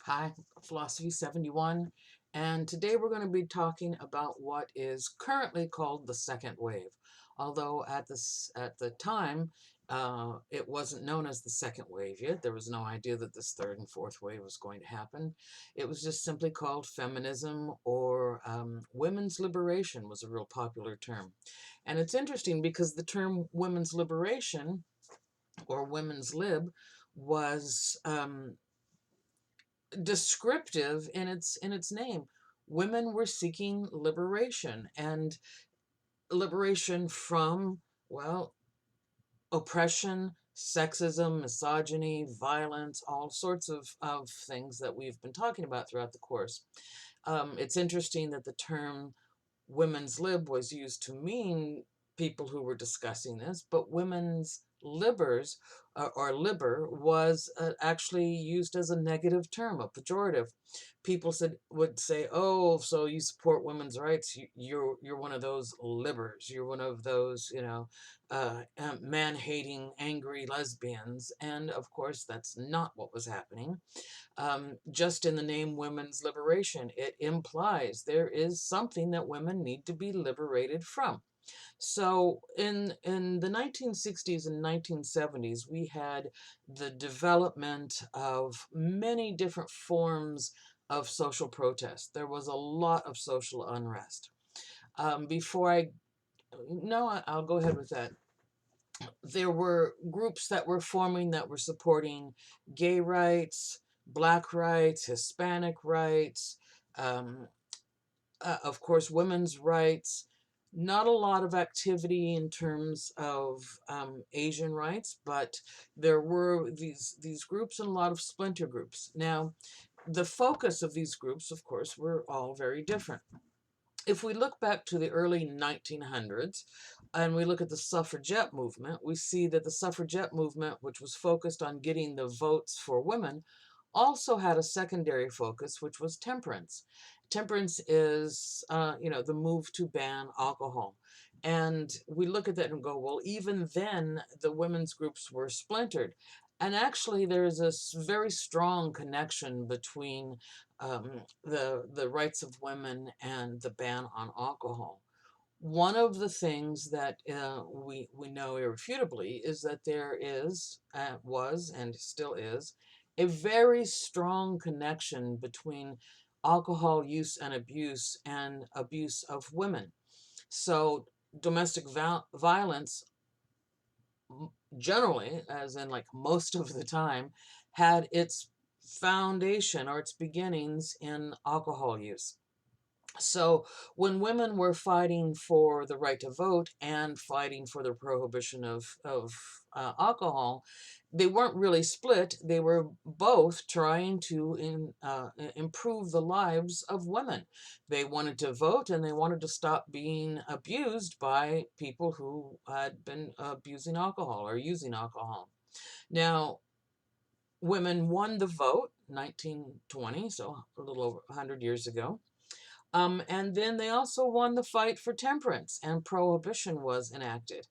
Hi, Philosophy71, and today we're going to be talking about what is currently called the second wave. Although at the time, it wasn't known as the second wave yet. There was no idea that this third and fourth wave was going to happen. It was just simply called feminism, or women's liberation was a real popular term. And it's interesting because the term women's liberation or women's lib was descriptive in its name. Women were seeking liberation, and liberation from, well, oppression, sexism, misogyny, violence, all sorts of things that we've been talking about throughout the course. It's interesting that the term women's lib was used to mean people who were discussing this, but women's libers or liber was actually used as a negative term, a pejorative. People would say, "Oh, so you support women's rights? You're one of those libers. You're one of those, man-hating, angry lesbians." And of course, that's not what was happening. Just in the name women's liberation, it implies there is something that women need to be liberated from. So in the 1960s and 1970s, we had the development of many different forms of social protest. There was a lot of social unrest. Before I, no, I'll go ahead with that. There were groups that were forming that were supporting gay rights, Black rights, Hispanic rights, um, of course, women's rights. Not a lot of activity in terms of Asian rights, but there were these groups and a lot of splinter groups. Now, the focus of these groups, of course, were all very different. If we look back to the early 1900s and we look at the suffragette movement, we see that the suffragette movement, which was focused on getting the votes for women, also had a secondary focus, which was temperance. Temperance is, the move to ban alcohol. And we look at that and go, well, even then, the women's groups were splintered. And actually, there's a very strong connection between the rights of women and the ban on alcohol. One of the things that we know irrefutably is that there was, and still is, a very strong connection between alcohol use and abuse of women. So domestic violence, generally, as in like most of the time, had its foundation or its beginnings in alcohol use. So when women were fighting for the right to vote and fighting for the prohibition of alcohol, they weren't really split. They were both trying to improve the lives of women. They wanted to vote and they wanted to stop being abused by people who had been abusing alcohol or using alcohol. Now, women won the vote 1920, so a little over 100 years ago. And then they also won the fight for temperance, and prohibition was enacted.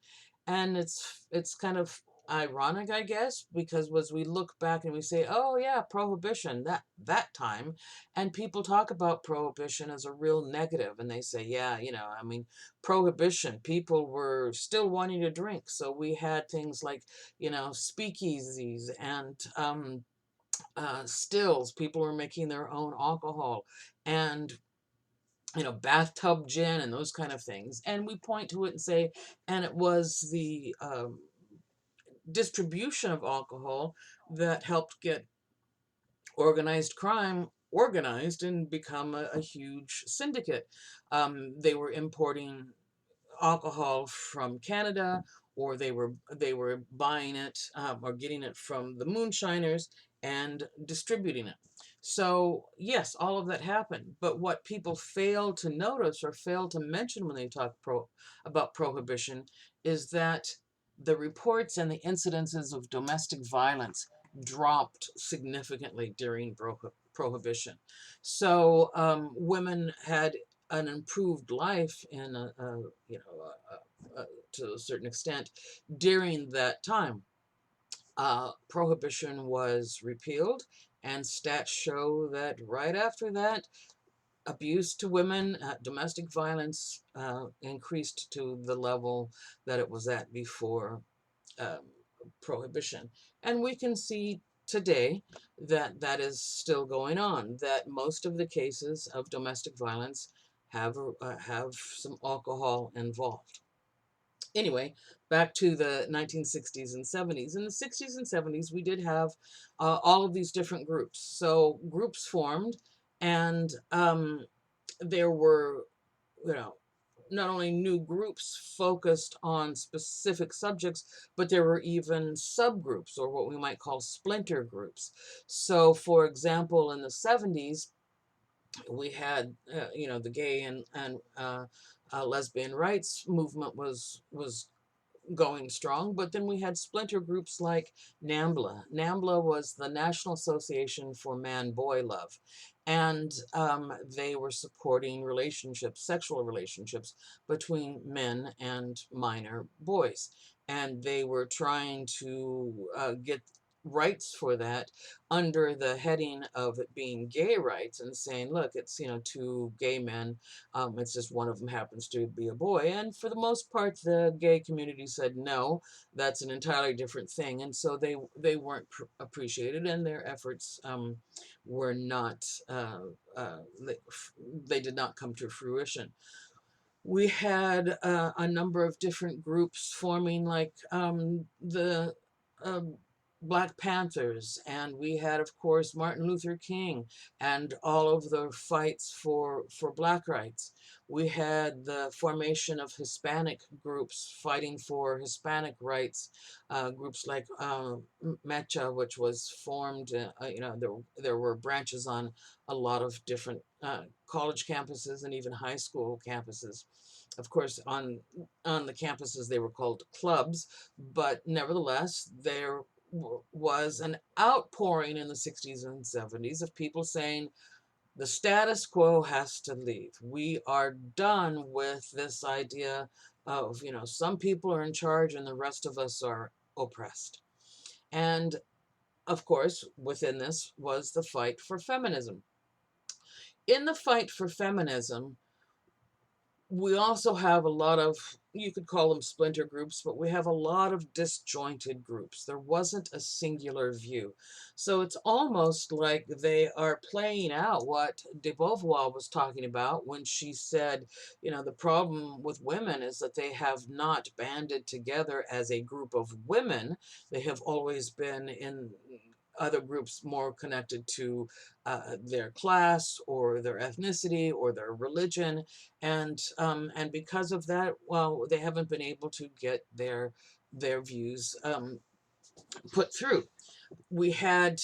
And it's kind of ironic, I guess, because as we look back and we say, oh yeah, prohibition, that time, and people talk about prohibition as a real negative, and they say, yeah, I mean, prohibition, people were still wanting to drink, so we had things like, speakeasies and stills. People were making their own alcohol, and bathtub gin and those kind of things. And we point to it and say, and it was the distribution of alcohol that helped get organized crime organized and become a huge syndicate. They were importing alcohol from Canada, or they were buying it or getting it from the moonshiners and distributing it. So yes, all of that happened. But what people fail to notice or fail to mention when they talk about prohibition is that the reports and the incidences of domestic violence dropped significantly during prohibition. So women had an improved life in to a certain extent during that time. Prohibition was repealed, And stats show that right after that, abuse to women, domestic violence increased to the level that it was at before um, prohibition. And we can see today that that is still going on, that most of the cases of domestic violence have some alcohol involved. Anyway, back to the 1960s and 70s. In the 60s and 70s, we did have all of these different groups. So groups formed, and there were, you know, not only new groups focused on specific subjects, but there were even subgroups, or what we might call splinter groups. So, for example, in the 70s, we had, the gay and lesbian rights movement was going strong, but then we had splinter groups like NAMBLA. NAMBLA was the National Association for Man-Boy Love, and they were supporting relationships, sexual relationships between men and minor boys, and they were trying to get rights for that under the heading of it being gay rights, and saying, look, it's, two gay men, it's just one of them happens to be a boy. And for the most part, the gay community said, no, that's an entirely different thing. And so they weren't appreciated, and their efforts were not, they did not come to fruition. We had a number of different groups forming, like the um, Black Panthers, and we had, of course, Martin Luther King and all of the fights for Black rights. We had the formation of Hispanic groups fighting for Hispanic rights, groups like MECHA, which was formed, there were branches on a lot of different college campuses and even high school campuses. Of course, on the campuses, they were called clubs, but nevertheless, there was an outpouring in the 60s and 70s of people saying the status quo has to leave. We are done with this idea of, some people are in charge and the rest of us are oppressed. And of course, within this was the fight for feminism. In the fight for feminism, we also have a lot of, you could call them splinter groups, but we have a lot of disjointed groups. There wasn't a singular view. So it's almost like they are playing out what de Beauvoir was talking about when she said, the problem with women is that they have not banded together as a group of women. They have always been in other groups more connected to their class or their ethnicity or their religion, and because of that, well, they haven't been able to get their views put through. We had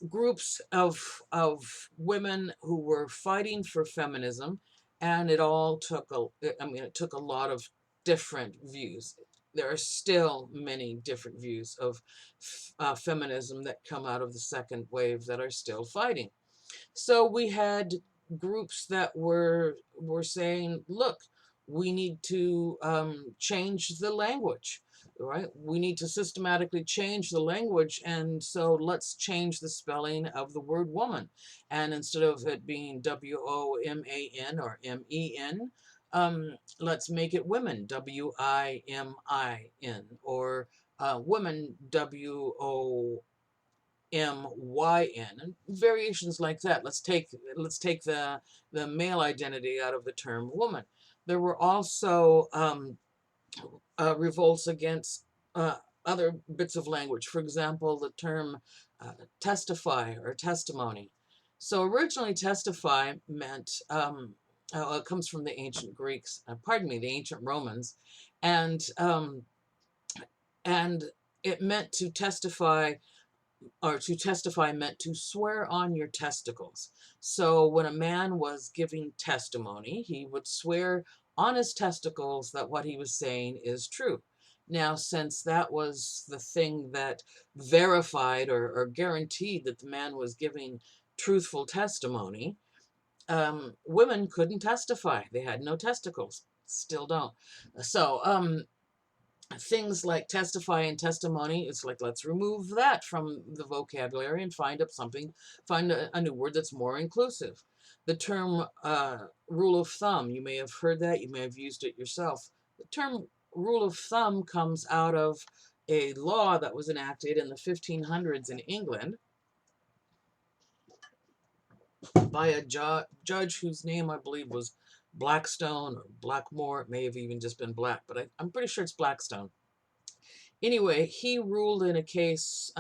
groups of women who were fighting for feminism, and it took a lot of different views. There are still many different views of feminism that come out of the second wave that are still fighting. So we had groups that were saying, look, we need to change the language, right? We need to systematically change the language, and so let's change the spelling of the word woman. And instead of it being WOMAN or MEN, let's make it women, WIMIN, or women, WOMYN, and variations like that. Let's take the male identity out of the term woman. There were also revolts against other bits of language. For example, the term testify or testimony. So originally, testify meant, it comes from the ancient Greeks, the ancient Romans, and and it meant to testify, or to testify meant to swear on your testicles. So when a man was giving testimony, he would swear on his testicles that what he was saying is true. Now, since that was the thing that verified or guaranteed that the man was giving truthful testimony, women couldn't testify. They had no testicles, still don't. So things like testify and testimony, it's like, let's remove that from the vocabulary and find a new word that's more inclusive. The term rule of thumb, you may have heard that, you may have used it yourself. The term rule of thumb comes out of a law that was enacted in the 1500s in England by a judge whose name I believe was Blackstone or Blackmore. It may have even just been Black, but I'm pretty sure it's Blackstone. Anyway, he ruled in a case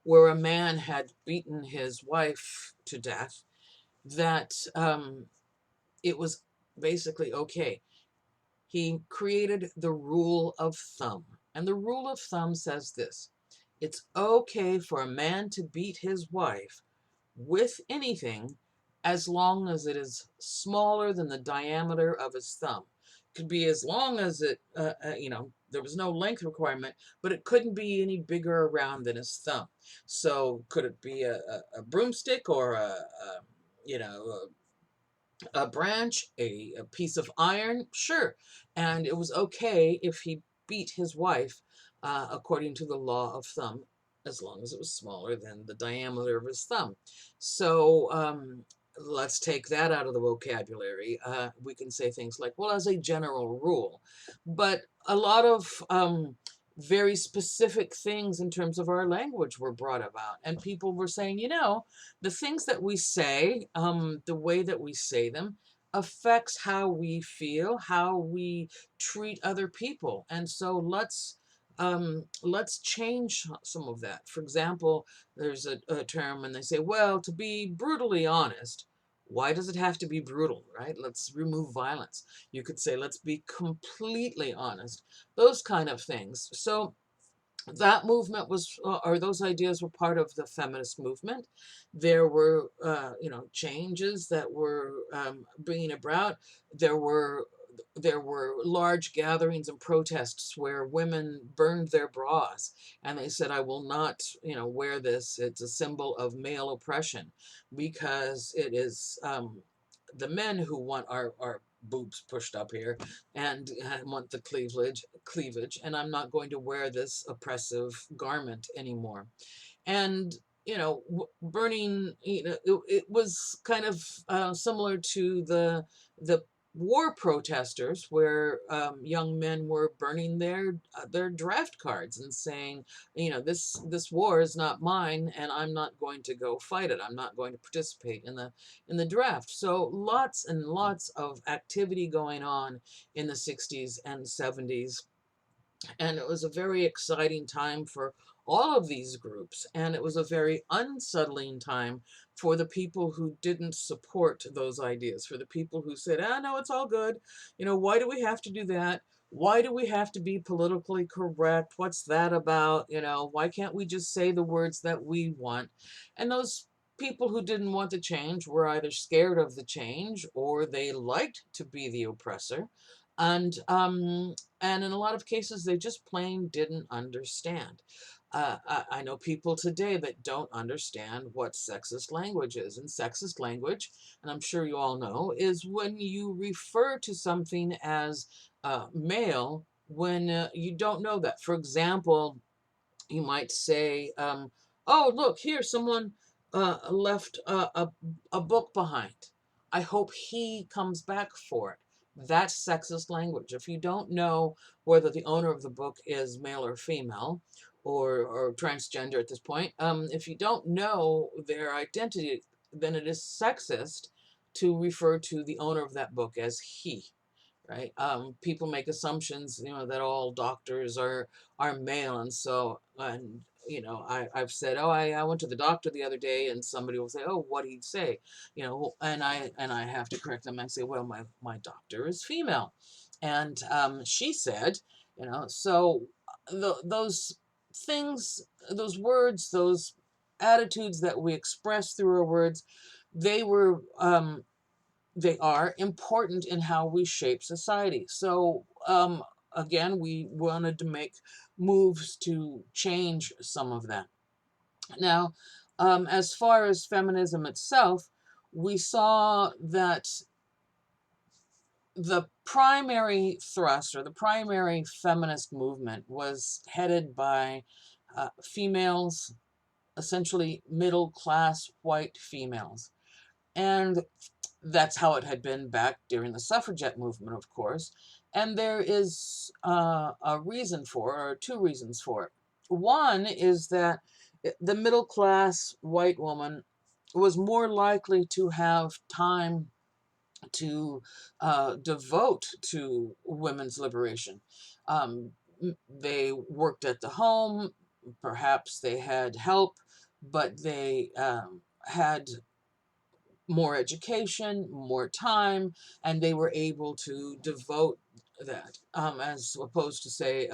where a man had beaten his wife to death, that it was basically okay. He created the rule of thumb. And the rule of thumb says this: it's okay for a man to beat his wife with anything as long as it is smaller than the diameter of his thumb. It could be as long as there was no length requirement, but it couldn't be any bigger around than his thumb. So could it be a broomstick or you know, a branch, a piece of iron? Sure. And it was okay if he beat his wife according to the law of thumb, as long as it was smaller than the diameter of his thumb. So let's take that out of the vocabulary. We can say things like, well, as a general rule. But a lot of very specific things in terms of our language were brought about. And people were saying, the things that we say, the way that we say them, affects how we feel, how we treat other people. And so let's change some of that. For example, there's a term and they say, well, to be brutally honest. Why does it have to be brutal, right? Let's remove violence. You could say, let's be completely honest. Those kind of things. So that movement was, or those ideas were part of the feminist movement. There were, changes that were bringing about. There were large gatherings and protests where women burned their bras, and they said, "I will not, wear this. It's a symbol of male oppression, because it is the men who want our boobs pushed up here and want the cleavage, and I'm not going to wear this oppressive garment anymore." And burning, it was kind of similar to the war protesters, where young men were burning their draft cards and saying, this war is not mine, and I'm not going to go fight it. I'm not going to participate in the draft. So lots and lots of activity going on in the 60s and 70s, and it was a very exciting time for all of these groups. And it was a very unsettling time for the people who didn't support those ideas, for the people who said, no, it's all good. Why do we have to do that? Why do we have to be politically correct? What's that about? Why can't we just say the words that we want? And those people who didn't want the change were either scared of the change, or they liked to be the oppressor. And in a lot of cases, they just plain didn't understand. I know people today that don't understand what sexist language is. And sexist language, and I'm sure you all know, is when you refer to something as male when you don't know that. For example, you might say, oh, look, here, someone left a book behind. I hope he comes back for it. That's sexist language. If you don't know whether the owner of the book is male or female, or transgender at this point, if you don't know their identity, then it is sexist to refer to the owner of that book as he. Right? People make assumptions, that all doctors are male, and so, and I've said, oh, I went to the doctor the other day, and somebody will say, oh, what did he say? And I have to correct them. I say, well, my doctor is female, and she said, so those things, those words, those attitudes that we express through our words, they were they are important in how we shape society. So again, we wanted to make moves to change some of that. Now, as far as feminism itself, we saw that the primary thrust or the primary feminist movement was headed by females, essentially middle class white females. And that's how it had been back during the suffragette movement, of course. And there is a reason for it, or two reasons for it. One is that the middle class white woman was more likely to have time to devote to women's liberation. Um, they worked at the home, perhaps they had help, but they had more education, more time, and they were able to devote that, as opposed to, say,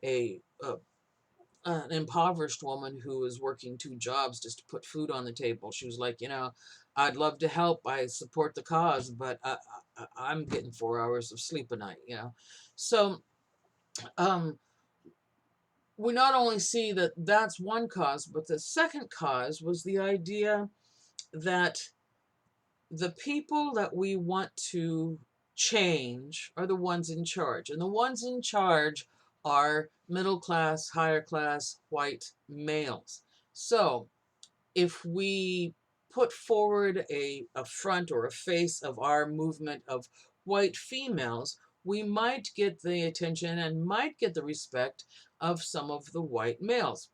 a an impoverished woman who was working two jobs just to put food on the table. She was like, I'd love to help. I support the cause, but I'm getting 4 hours of sleep a night. So um, we not only see that that's one cause, but the second cause was the idea that the people that we want to change are the ones in charge. And the ones in charge are middle class, higher class, white males. So if we put forward a front or a face of our movement of white females, we might get the attention and might get the respect of some of the white males.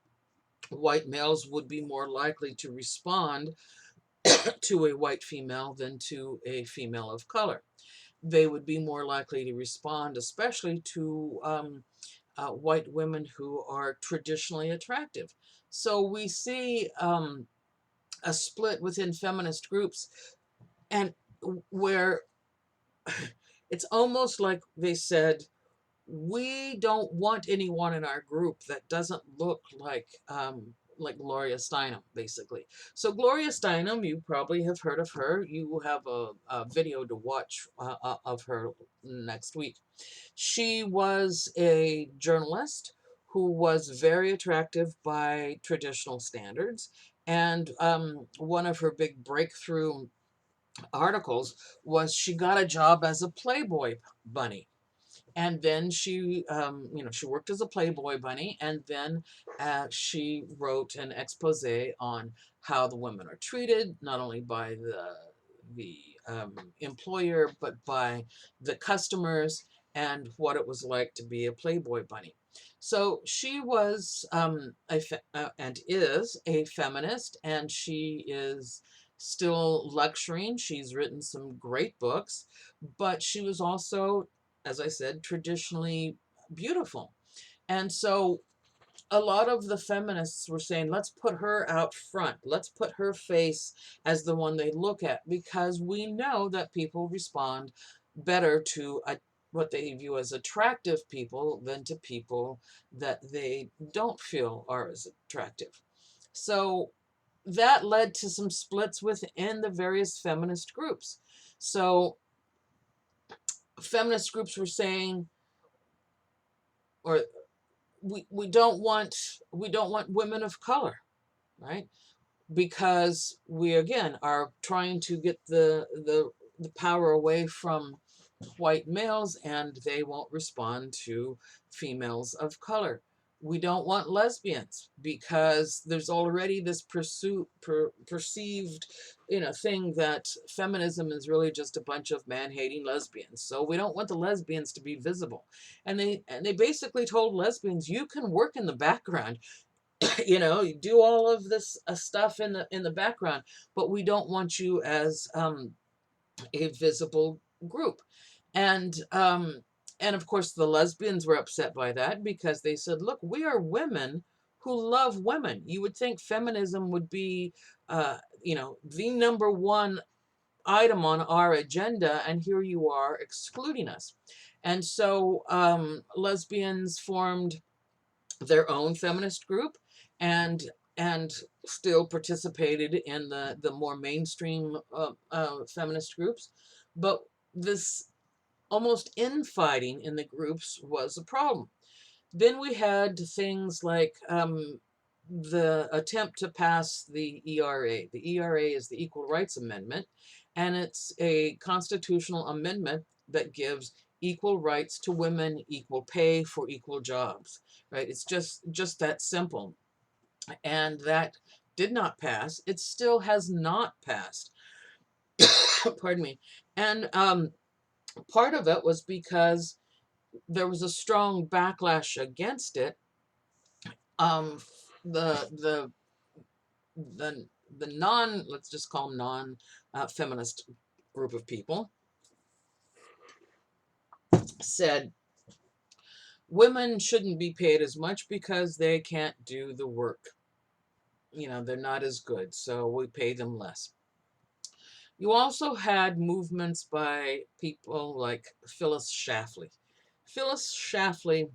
White males would be more likely to respond to a white female than to a female of color. They would be more likely to respond, especially to white women who are traditionally attractive. So we see a split within feminist groups, and where it's almost like they said, we don't want anyone in our group that doesn't look like Gloria Steinem, basically. So Gloria Steinem, you probably have heard of her. You have a video to watch of her next week. She was a journalist who was very attractive by traditional standards. And one of her big breakthrough articles was she got a job as a Playboy bunny. And then she worked as a Playboy bunny, and then she wrote an expose on how the women are treated, not only by the employer, but by the customers, and what it was like to be a Playboy bunny. So she was and is a feminist, and she is still lecturing. She's written some great books, but she was also, as I said, traditionally beautiful. And so a lot of the feminists were saying, let's put her out front. Let's put her face as the one they look at, because we know that people respond better to what they view as attractive people than to people that they don't feel are as attractive. So that led to some splits within the various feminist groups. So feminist groups were saying, or we don't want women of color, right? Because we again are trying to get the power away from white males, and they won't respond to females of color. We don't want lesbians because there's already this perceived thing that feminism is really just a bunch of man-hating lesbians. So we don't want the lesbians to be visible. And they basically told lesbians, you can work in the background, you do all of this stuff in the background, but we don't want you as a visible group. And of course the lesbians were upset by that, because they said, look, we are women who love women. You would think feminism would be the number one item on our agenda, and here you are excluding us. And so lesbians formed their own feminist group, and and still participated in the more mainstream feminist groups. But this almost infighting in the groups was a problem. Then we had things like the attempt to pass the ERA. The ERA is the Equal Rights Amendment, and it's a constitutional amendment that gives equal rights to women, equal pay for equal jobs, right? It's just that simple. And that did not pass. It still has not passed. Pardon me. And part of it was because there was a strong backlash against it. Um, the the the the non, let's just call them non feminist group of people said women shouldn't be paid as much because they can't do the work. You know, they're not as good, so we pay them less. You also had movements by people like Phyllis Schlafly. Phyllis Schlafly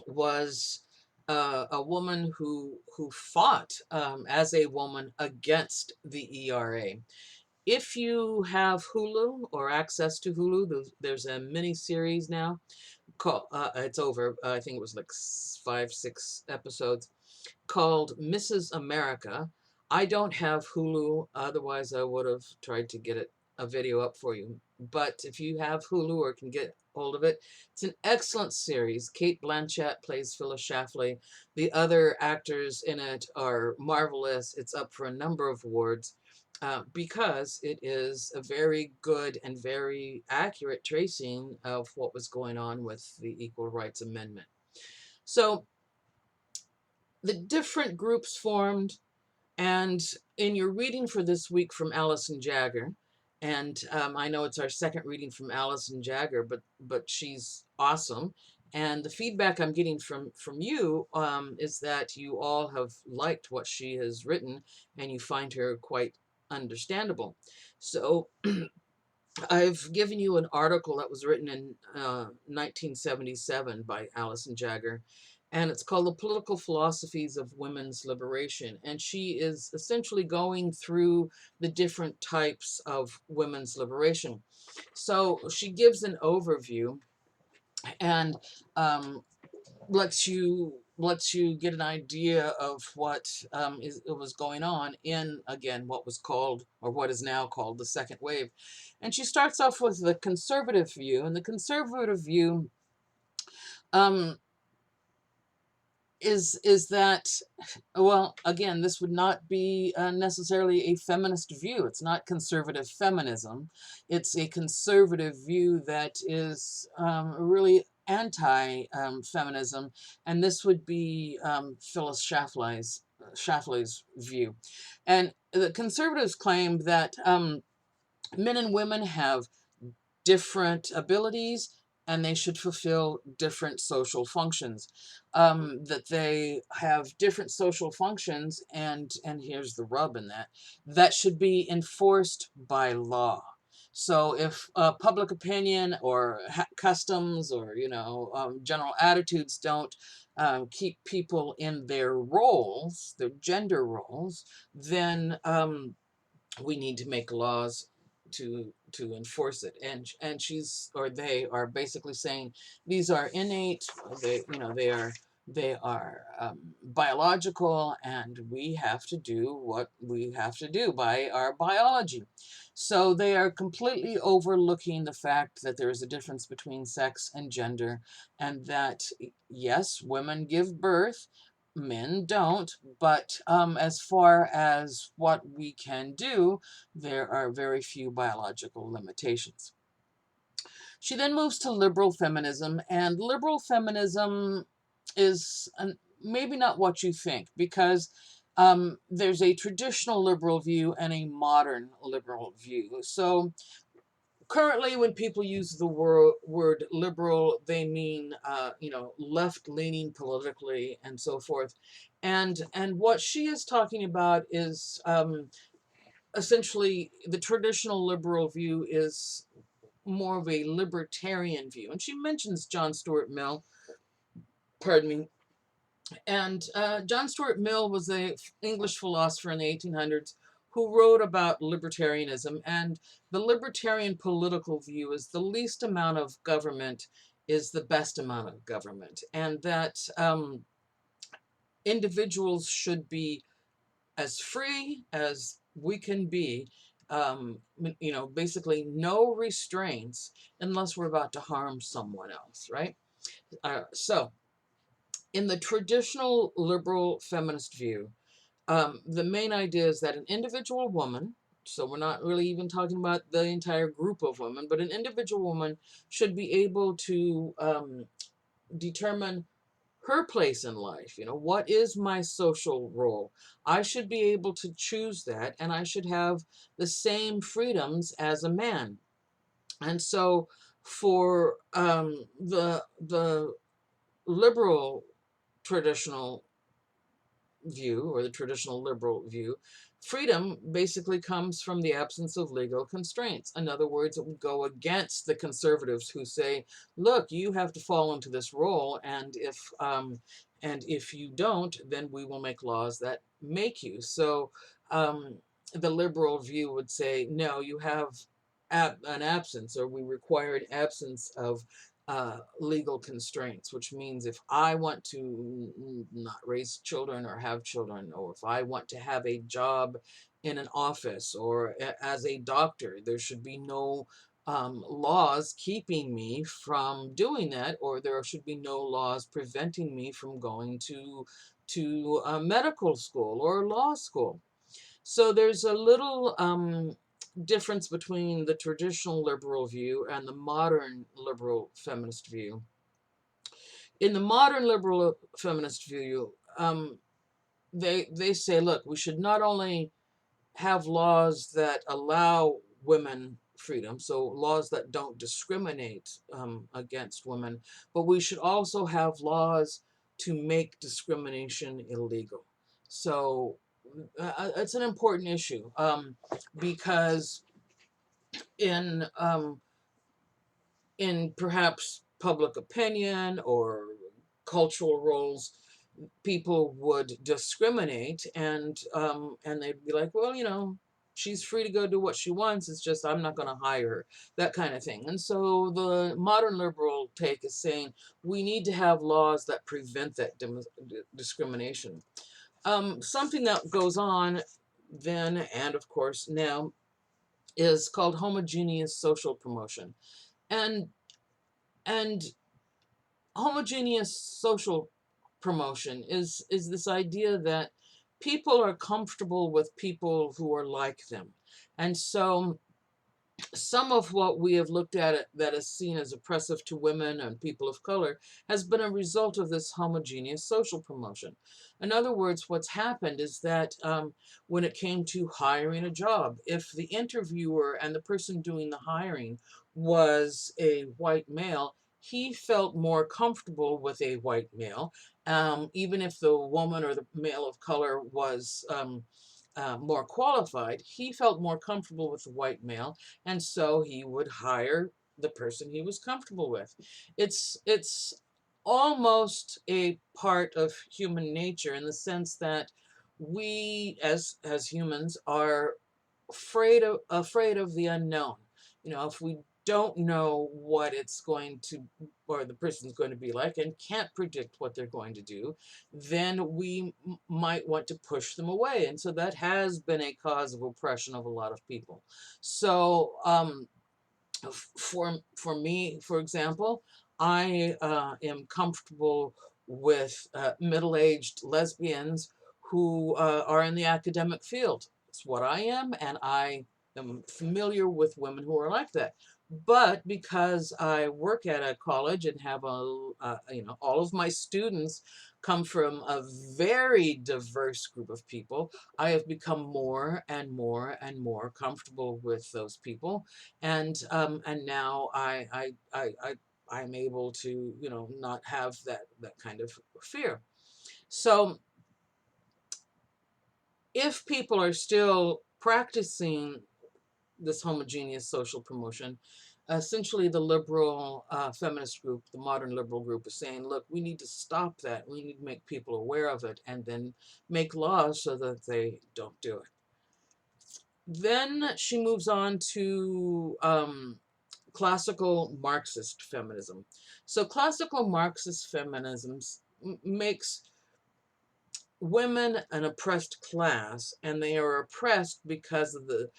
was a woman who fought as a woman against the ERA. If you have Hulu or access to Hulu, there's a mini series now called, it's over, I think it was like 5, 6 episodes, called Mrs. America. I don't have Hulu, otherwise I would have tried to get a video up for you. But if you have Hulu or can get hold of it, it's an excellent series. Cate Blanchett plays Phyllis Schlafly. The other actors in it are marvelous. It's up for a number of awards because it is a very good and very accurate tracing of what was going on with the Equal Rights Amendment. So the different groups formed, and in your reading for this week from Allison Jagger, and I know it's our second reading from Allison Jagger, but she's awesome. And the feedback I'm getting from you is that you all have liked what she has written, and you find her quite understandable. So I've given you an article that was written in 1977 by Allison Jagger, and it's called The Political Philosophies of Women's Liberation. And she is essentially going through the different types of women's liberation. So she gives an overview and lets you get an idea of what was going on in, again, what was called, or what is now called, the second wave. And she starts off with the conservative view, and the conservative view um, is that, well, again, this would not be necessarily a feminist view. It's not conservative feminism. It's a conservative view that is really anti-feminism, and this would be Phyllis Schlafly's view. And the conservatives claim that men and women have different abilities and they should fulfill different social functions. That they have different social functions, and here's the rub in that, that should be enforced by law. So if public opinion or customs or general attitudes don't keep people in their roles, their gender roles, then we need to make laws to enforce it. And she's, or they are basically saying these are innate, they are biological, and we have to do what we have to do by our biology. So they are completely overlooking the fact that there is a difference between sex and gender, and that yes, women give birth, men don't, but as far as what we can do, there are very few biological limitations. She then moves to liberal feminism, and liberal feminism is maybe not what you think, because there's a traditional liberal view and a modern liberal view. So currently, when people use the word liberal, they mean left-leaning politically and so forth. And what she is talking about is essentially the traditional liberal view is more of a libertarian view. And she mentions John Stuart Mill, pardon me. And John Stuart Mill was an English philosopher in the 1800s who wrote about libertarianism. And the libertarian political view is the least amount of government is the best amount of government. And that individuals should be as free as we can be, basically no restraints unless we're about to harm someone else, right? So, in the traditional liberal feminist view, the main idea is that an individual woman, so we're not really even talking about the entire group of women, but an individual woman should be able to determine her place in life. What is my social role? I should be able to choose that, and I should have the same freedoms as a man. And so, for the liberal traditional view, or the traditional liberal view, freedom basically comes from the absence of legal constraints. In other words, it would go against the conservatives who say, look, you have to fall into this role, and if you don't, then we will make laws that make you. So the liberal view would say, no, you have an absence, or we require an absence of legal constraints, which means if I want to not raise children or have children, or if I want to have a job in an office or as a doctor, there should be no laws keeping me from doing that, or there should be no laws preventing me from going to medical school or law school. So there's a little difference between the traditional liberal view and the modern liberal feminist view. In the modern liberal feminist view, they say, look, we should not only have laws that allow women freedom, so laws that don't discriminate against women, but we should also have laws to make discrimination illegal. So it's an important issue, because in perhaps public opinion or cultural roles, people would discriminate, and they'd be like, well, she's free to go do what she wants. It's just I'm not going to hire her, that kind of thing. And so the modern liberal take is saying we need to have laws that prevent that discrimination. Something that goes on then, and of course now, is called homogeneous social promotion. And and homogeneous social promotion is this idea that people are comfortable with people who are like them. And so some of what we have looked at it that is seen as oppressive to women and people of color has been a result of this homogeneous social promotion. In other words, what's happened is that when it came to hiring a job, if the interviewer and the person doing the hiring was a white male, he felt more comfortable with a white male, even if the woman or the male of color was more qualified. He felt more comfortable with the white male, and so he would hire the person he was comfortable with. It's almost a part of human nature, in the sense that we as humans are afraid of the unknown. If we don't know what it's going to, or the person's going to be like, and can't predict what they're going to do, then we might want to push them away. And so that has been a cause of oppression of a lot of people. So for me, for example, I am comfortable with middle-aged lesbians who are in the academic field. It's what I am, and I am familiar with women who are like that. But because I work at a college and have all of my students come from a very diverse group of people, I have become more and more and more comfortable with those people, and now I'm able to not have that kind of fear. So if people are still practicing this homogeneous social promotion, essentially the liberal feminist group, the modern liberal group, is saying, look, we need to stop that. We need to make people aware of it, and then make laws so that they don't do it. Then she moves on to classical Marxist feminism. So classical Marxist feminism makes women an oppressed class, and they are oppressed because of the,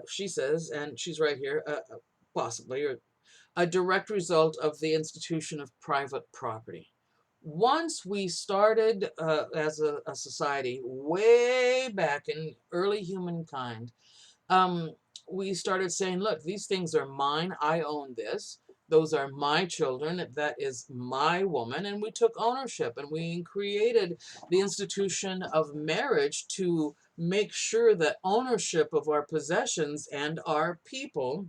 she says, and she's right here, possibly, or a direct result of the institution of private property. Once we started as a society way back in early humankind, um, we started saying, look, these things are mine. I own this. Those are my children. That is my woman. And we took ownership, and we created the institution of marriage to make sure that ownership of our possessions and our people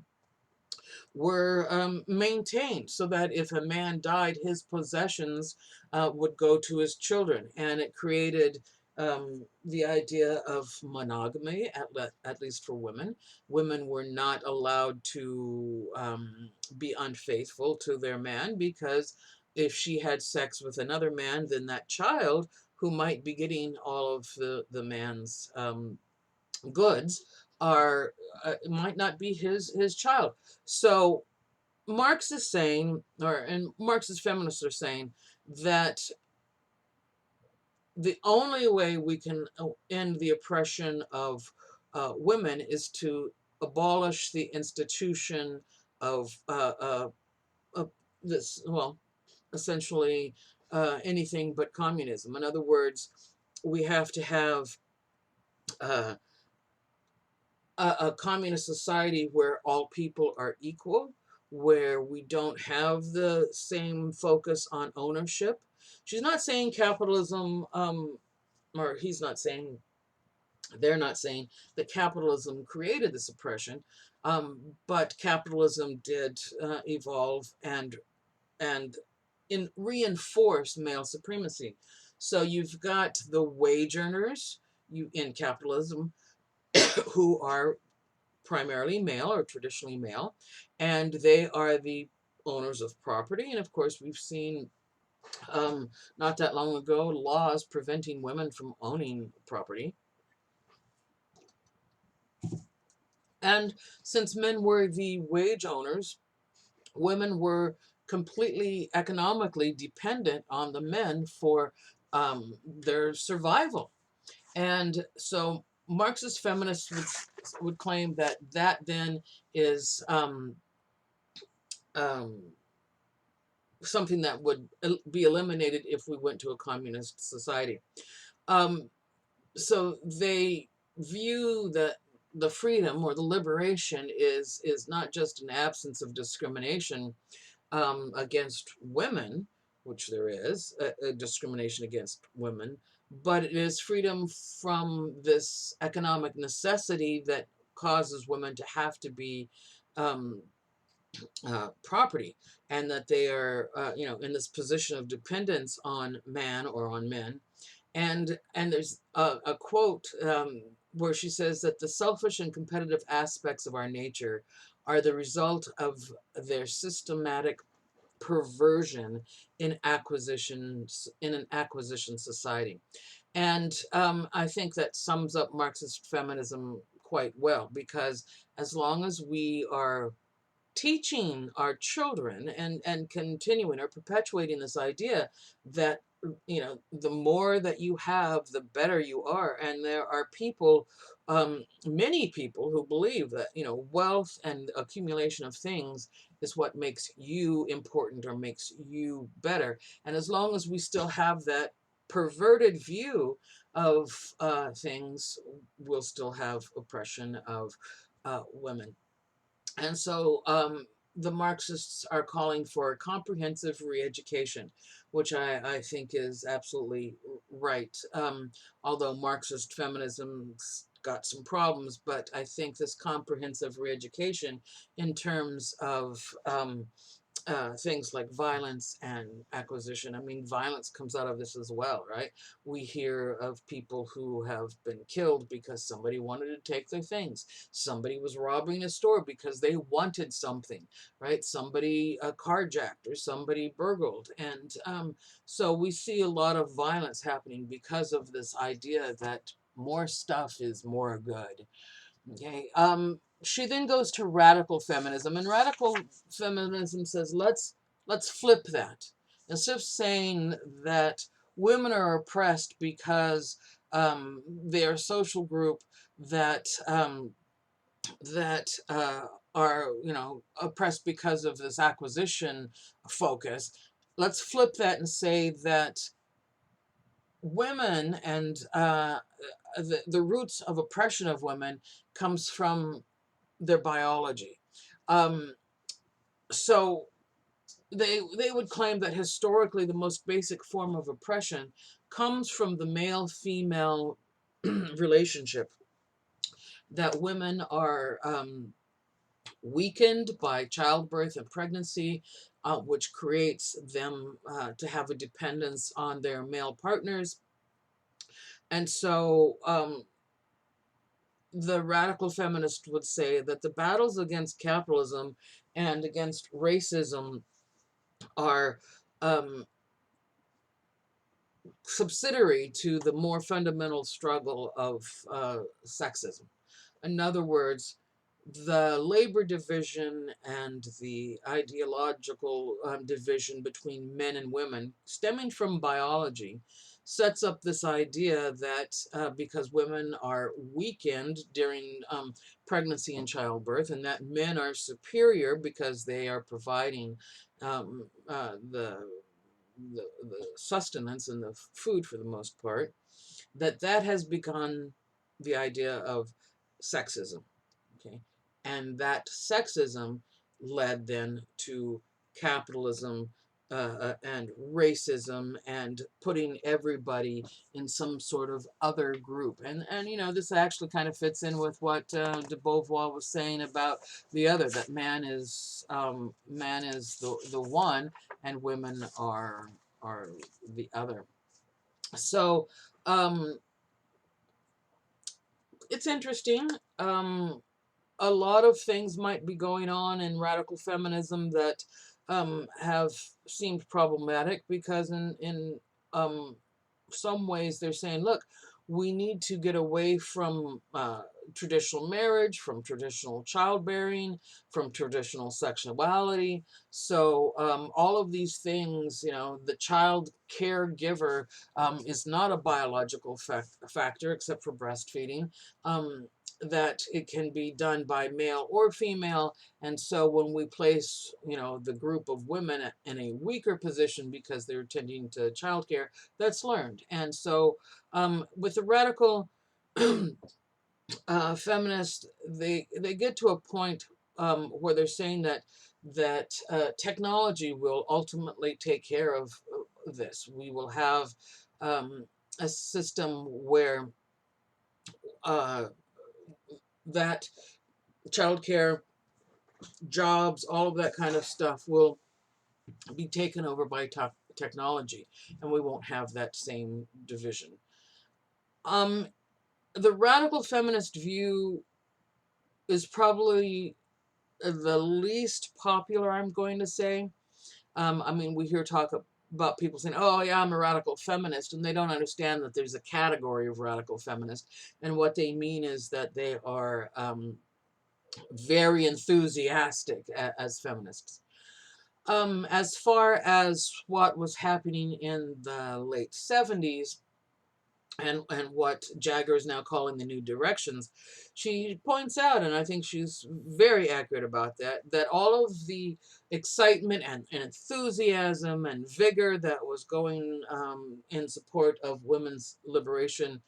were maintained, so that if a man died, his possessions would go to his children. And it created the idea of monogamy, at least for women. Women were not allowed to be unfaithful to their man, because if she had sex with another man, then that child, who might be getting all of the man's goods, are might not be his child. So Marx is saying, and Marxist feminists are saying, that the only way we can end the oppression of women is to abolish the institution of this, well, essentially anything but communism. In other words, we have to have uh, a communist society where all people are equal, where we don't have the same focus on ownership. She's not saying capitalism, or he's not saying, they're not saying that capitalism created this oppression, but capitalism did evolve and reinforce male supremacy. So you've got the wage earners in capitalism who are primarily male or traditionally male, and they are the owners of property. And of course, we've seen not that long ago laws preventing women from owning property. And since men were the wage owners, women were completely economically dependent on the men for their survival. And so Marxist feminists would claim that that then is um, something that would be eliminated if we went to a communist society. Um, so they view that the freedom or the liberation is not just an absence of discrimination against women, which there is a discrimination against women, but it is freedom from this economic necessity that causes women to have to be um, property, and that they are, in this position of dependence on man or on men. And there's a quote where she says that the selfish and competitive aspects of our nature are the result of their systematic perversion in an acquisition society. And I think that sums up Marxist feminism quite well, because as long as we are teaching our children and continuing or perpetuating this idea that the more that you have, the better you are. And there are people, many people, who believe that wealth and accumulation of things is what makes you important or makes you better. And as long as we still have that perverted view of things, we'll still have oppression of women. And so the Marxists are calling for a comprehensive re-education, which I think is absolutely right. Although Marxist feminism's got some problems, but I think this comprehensive re-education in terms of things like violence and acquisition. I mean, violence comes out of this as well, right? We hear of people who have been killed because somebody wanted to take their things. Somebody was robbing a store because they wanted something, right? Somebody carjacked or somebody burgled. And so we see a lot of violence happening because of this idea that more stuff is more good. Okay. She then goes to radical feminism, and radical feminism says, let's flip that. Instead of saying that women are oppressed because they're a social group that that are, you know, oppressed because of this acquisition focus. Let's flip that and say that women and the roots of oppression of women comes from their biology. Um, so they would claim that historically the most basic form of oppression comes from the male-female relationship, that women are weakened by childbirth and pregnancy, which creates them to have a dependence on their male partners. And so the radical feminist would say that the battles against capitalism and against racism are um, subsidiary to the more fundamental struggle of sexism. In other words, the labor division and the ideological division between men and women, stemming from biology, sets up this idea that because women are weakened during pregnancy and childbirth, and that men are superior because they are providing the sustenance and the food for the most part, that has become the idea of sexism. Okay, and that sexism led then to capitalism and racism and putting everybody in some sort of other group. And you know, this actually kind of fits in with what de Beauvoir was saying about the other, that man is the one and women are the other. So it's interesting. A lot of things might be going on in radical feminism that have seemed problematic, because in um, some ways they're saying, look, we need to get away from traditional marriage, from traditional childbearing, from traditional sexuality. So all of these things, you know, the child caregiver is not a biological factor except for breastfeeding. That it can be done by male or female, and so when we place, you know, the group of women in a weaker position because they're tending to childcare, that's learned. And so with the radical feminists, they get to a point where they're saying that technology will ultimately take care of this. We will have a system where uh, that childcare, jobs, all of that kind of stuff will be taken over by technology, and we won't have that same division. Um, the radical feminist view is probably the least popular, I'm going to say. I mean, we hear talk about people saying, oh, yeah, I'm a radical feminist, and they don't understand that there's a category of radical feminist. And what they mean is that they are very enthusiastic as feminists. As far as what was happening in the late 70s, and what Jagger is now calling the new directions, she points out, and I think she's very accurate about that, that all of the excitement and enthusiasm and vigor that was going in support of women's liberation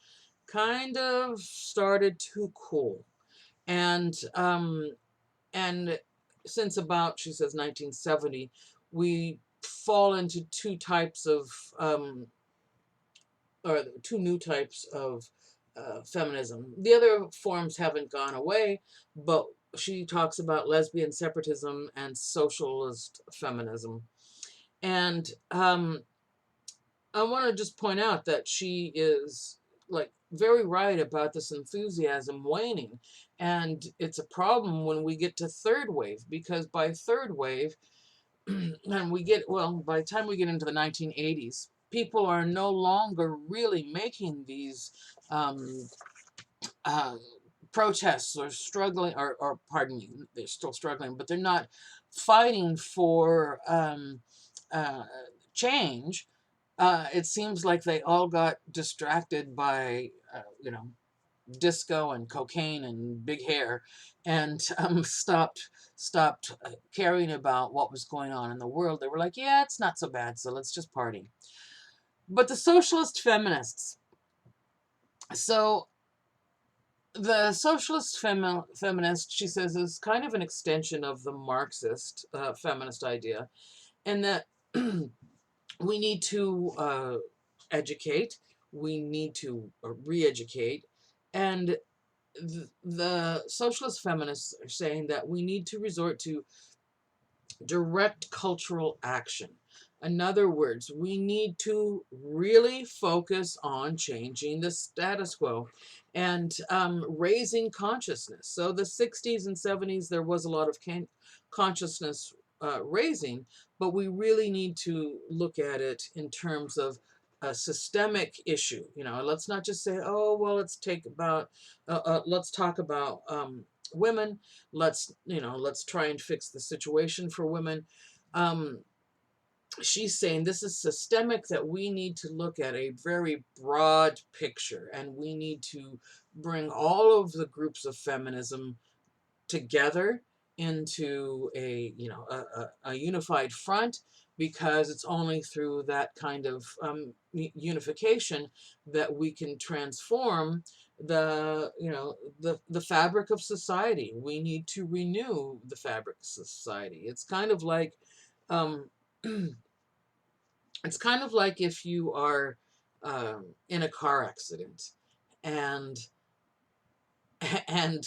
kind of started to cool. And and since about, she says, 1970, we fall into two types of or two new types of feminism. The other forms haven't gone away, but she talks about lesbian separatism and socialist feminism. And I want to just point out that she is like very right about this enthusiasm waning. And it's a problem when we get to third wave, because by third wave, and we get, well, by the time we get into the 1980s, people are no longer really making these um, uh, protests or struggling, or pardon me, they're still struggling, but they're not fighting for uh, change. it seems like they all got distracted by, disco and cocaine and big hair, and stopped caring about what was going on in the world. They were like, yeah, it's not so bad, so let's just party. But the socialist feminists, so the socialist feminist, she says, is kind of an extension of the Marxist feminist idea, and that we need to educate, we need to re-educate, and the socialist feminists are saying that we need to resort to direct cultural action. In other words, we need to really focus on changing the status quo and raising consciousness. So the 60s and 70s, there was a lot of consciousness raising, but we really need to look at it in terms of a systemic issue. Let's not just say, oh, well, let's talk about women. Let's try and fix the situation for women. um, she's saying this is systemic, that we need to look at a very broad picture, and we need to bring all of the groups of feminism together into a unified front, because it's only through that kind of unification that we can transform the fabric of society. We need to renew the fabric of society. It's kind of like um, it's kind of like if you are in a car accident, and and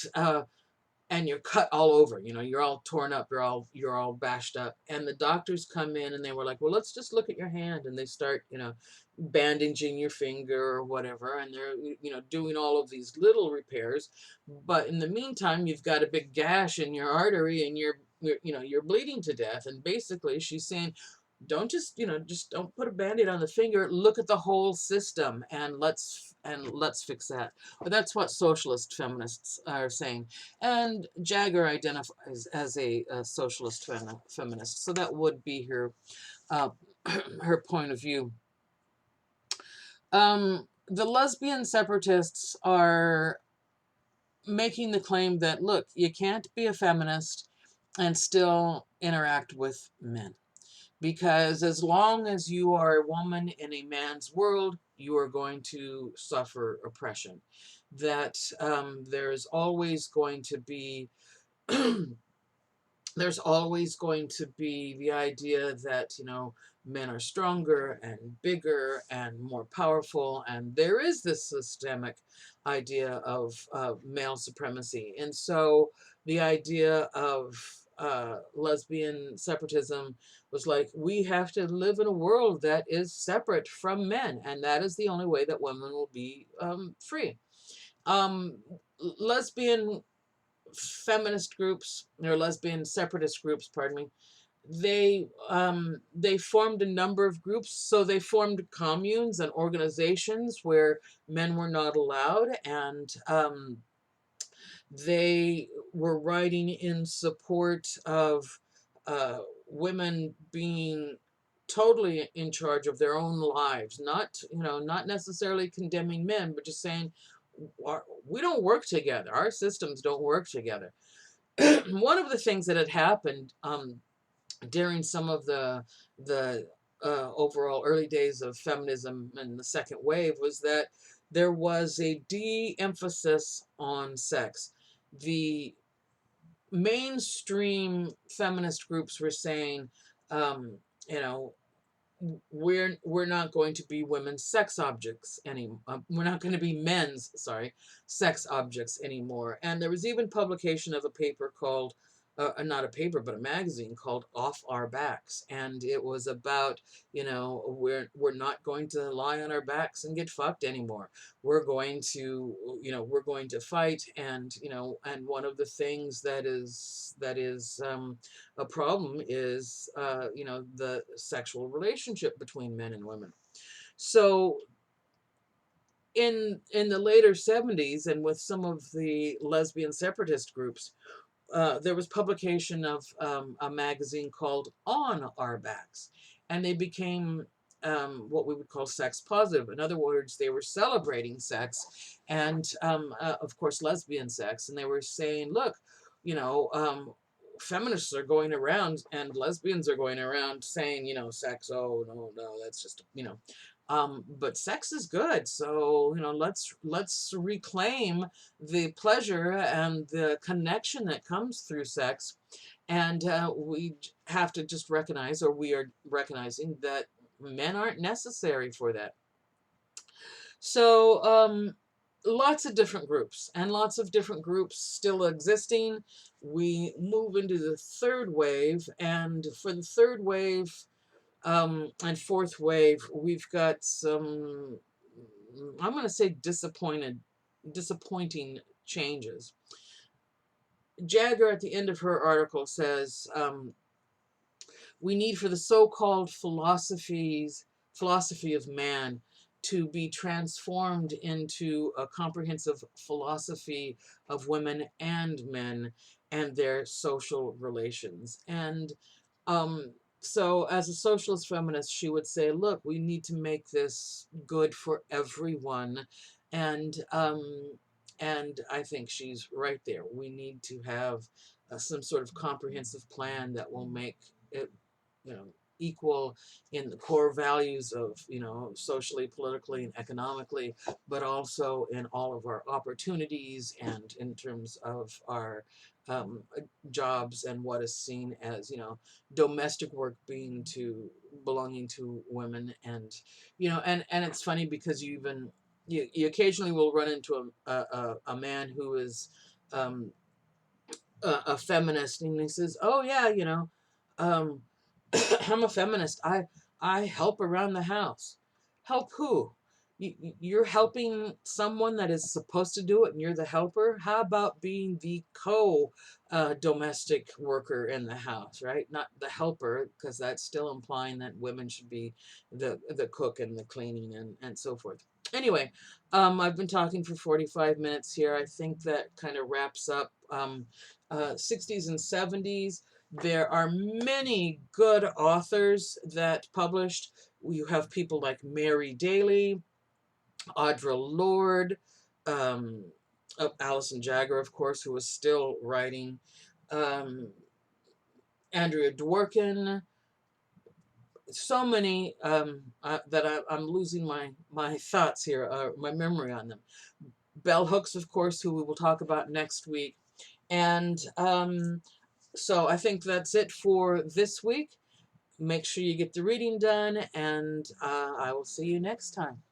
and you're cut all over. You're all torn up, you're all bashed up, and the doctors come in and they were like, well, let's just look at your hand, and they start bandaging your finger or whatever, and they're doing all of these little repairs, but in the meantime you've got a big gash in your artery, and you're bleeding to death. And basically she's saying, don't just don't put a band-aid on the finger, look at the whole system, and let's fix that. But that's what socialist feminists are saying. And Jagger identifies as a socialist feminist, so that would be her uh, her point of view. The lesbian separatists are making the claim that, look, you can't be a feminist and still interact with men, because as long as you are a woman in a man's world, you are going to suffer oppression. That there's always going to be there's always going to be the idea that men are stronger and bigger and more powerful, and there is this systemic idea of male supremacy. And so the idea of lesbian separatism was like, we have to live in a world that is separate from men, and that is the only way that women will be free. um, Lesbian feminist groups, or lesbian separatist groups, pardon me, they formed a number of groups. So they formed communes and organizations where men were not allowed, and they were writing in support of women being totally in charge of their own lives, not necessarily condemning men, but just saying, we don't work together, our systems don't work together. One of the things that had happened during some of the overall early days of feminism and the second wave was that there was a de-emphasis on sex. The mainstream feminist groups were saying, um, you know, we're not going to be women's sex objects anymore. We're not going to be men's, sex objects anymore. And there was even publication of a paper called, not a paper, but a magazine called Off Our Backs. And it was about, we're not going to lie on our backs and get fucked anymore. We're going to fight. And one of the things that is a problem is, the sexual relationship between men and women. So in the later 70s, and with some of the lesbian separatist groups, there was publication of a magazine called On Our Backs, and they became what we would call sex positive. In other words, they were celebrating sex and, of course, lesbian sex. And they were saying, look, you know, feminists are going around and lesbians are going around saying, you know, sex, oh, no, that's just, you know, but sex is good. So, you know, let's reclaim the pleasure and the connection that comes through sex. And we have to just recognize, or we are recognizing, that men aren't necessary for that. So, lots of different groups and lots of different groups still existing. We move into the third wave, and for the third wave and fourth wave, we've got some, I'm going to say, disappointing changes. Jagger, at the end of her article, says, we need for the so-called philosophy of man to be transformed into a comprehensive philosophy of women and men and their social relations. And so as a socialist feminist, she would say, look, we need to make this good for everyone. And I think she's right there. We need to have some sort of comprehensive plan that will make it, you know, equal in the core values of, you know, socially, politically, and economically, but also in all of our opportunities and in terms of our um, jobs and what is seen as, you know, domestic work belonging to women. And, you know, and it's funny because you occasionally will run into a man who is a feminist, and he says, oh yeah, you know, um, I'm a feminist. I help around the house. Help who? You're helping someone that is supposed to do it, and you're the helper. How about being the domestic worker in the house, right? Not the helper, because that's still implying that women should be the cook and the cleaning and so forth. Anyway, I've been talking for 45 minutes here. I think that kind of wraps up 60s and 70s. There are many good authors that published. You have people like Mary Daly, Audre Lorde, um, Alison Jagger, of course, who was still writing, um, Andrea Dworkin. So many that I'm losing my thoughts here, my memory on them. Bell Hooks, of course, who we will talk about next week. And so I think that's it for this week. Make sure you get the reading done, and I will see you next time.